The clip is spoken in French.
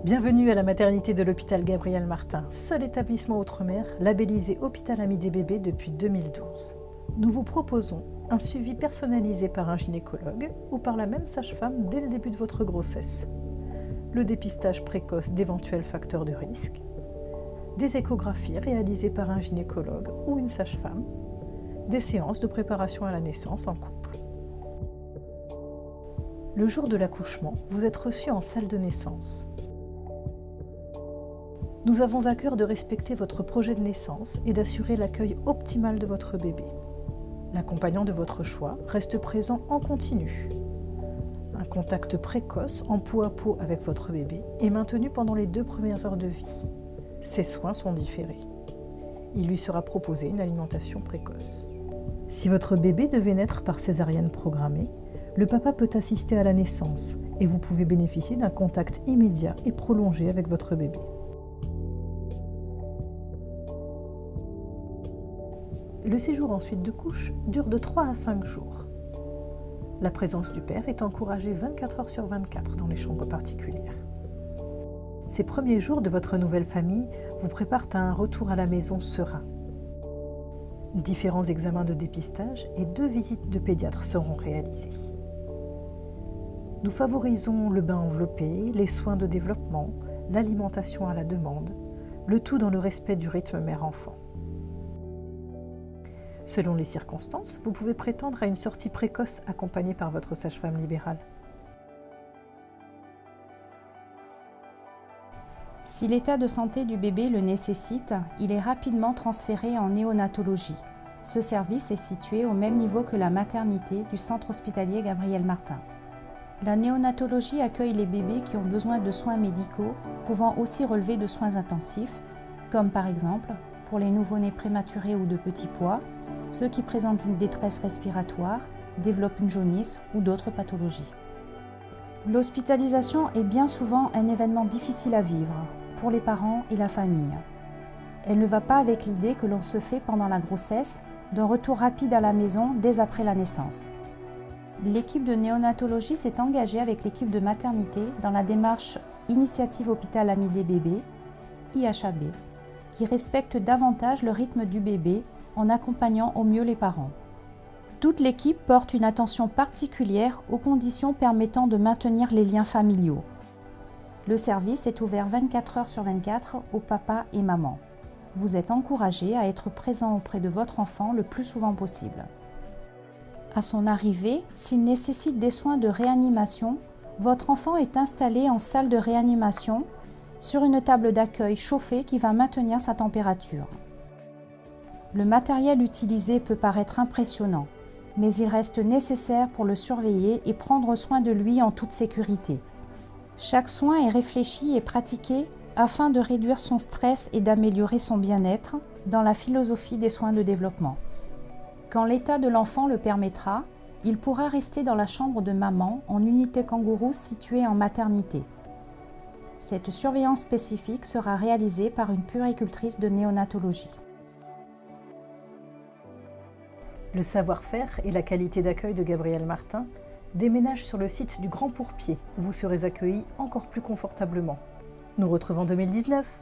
Bienvenue à la maternité de l'hôpital Gabriel Martin, seul établissement outre-mer labellisé Hôpital Ami des bébés depuis 2012. Nous vous proposons un suivi personnalisé par un gynécologue ou par la même sage-femme dès le début de votre grossesse, le dépistage précoce d'éventuels facteurs de risque, des échographies réalisées par un gynécologue ou une sage-femme, des séances de préparation à la naissance en couple. Le jour de l'accouchement, vous êtes reçu en salle de naissance. Nous avons à cœur de respecter votre projet de naissance et d'assurer l'accueil optimal de votre bébé. L'accompagnant de votre choix reste présent en continu. Un contact précoce en peau à peau avec votre bébé est maintenu pendant les 2 premières heures de vie. Ses soins sont différés. Il lui sera proposé une alimentation précoce. Si votre bébé devait naître par césarienne programmée, le papa peut assister à la naissance et vous pouvez bénéficier d'un contact immédiat et prolongé avec votre bébé. Le séjour en suite de couche dure de 3 à 5 jours. La présence du père est encouragée 24 heures sur 24 dans les chambres particulières. Ces premiers jours de votre nouvelle famille vous préparent à un retour à la maison serein. Différents examens de dépistage et 2 visites de pédiatre seront réalisés. Nous favorisons le bain enveloppé, les soins de développement, l'alimentation à la demande, le tout dans le respect du rythme mère-enfant. Selon les circonstances, vous pouvez prétendre à une sortie précoce accompagnée par votre sage-femme libérale. Si l'état de santé du bébé le nécessite, il est rapidement transféré en néonatologie. Ce service est situé au même niveau que la maternité du centre hospitalier Gabriel Martin. La néonatologie accueille les bébés qui ont besoin de soins médicaux, pouvant aussi relever de soins intensifs, comme par exemple pour les nouveau-nés prématurés ou de petits poids, ceux qui présentent une détresse respiratoire, développent une jaunisse ou d'autres pathologies. L'hospitalisation est bien souvent un événement difficile à vivre pour les parents et la famille. Elle ne va pas avec l'idée que l'on se fait pendant la grossesse d'un retour rapide à la maison dès après la naissance. L'équipe de néonatologie s'est engagée avec l'équipe de maternité dans la démarche Initiative Hôpital Ami des bébés, IHAB, qui respecte davantage le rythme du bébé en accompagnant au mieux les parents. Toute l'équipe porte une attention particulière aux conditions permettant de maintenir les liens familiaux. Le service est ouvert 24 heures sur 24 aux papas et mamans. Vous êtes encouragés à être présents auprès de votre enfant le plus souvent possible. À son arrivée, s'il nécessite des soins de réanimation, votre enfant est installé en salle de réanimation sur une table d'accueil chauffée qui va maintenir sa température. Le matériel utilisé peut paraître impressionnant, mais il reste nécessaire pour le surveiller et prendre soin de lui en toute sécurité. Chaque soin est réfléchi et pratiqué afin de réduire son stress et d'améliorer son bien-être dans la philosophie des soins de développement. Quand l'état de l'enfant le permettra, il pourra rester dans la chambre de maman en unité kangourou située en maternité. Cette surveillance spécifique sera réalisée par une puéricultrice de néonatologie. Le savoir-faire et la qualité d'accueil de Gabriel Martin déménagent sur le site du Grand Pourpier où vous serez accueillis encore plus confortablement. Nous retrouvons en 2019.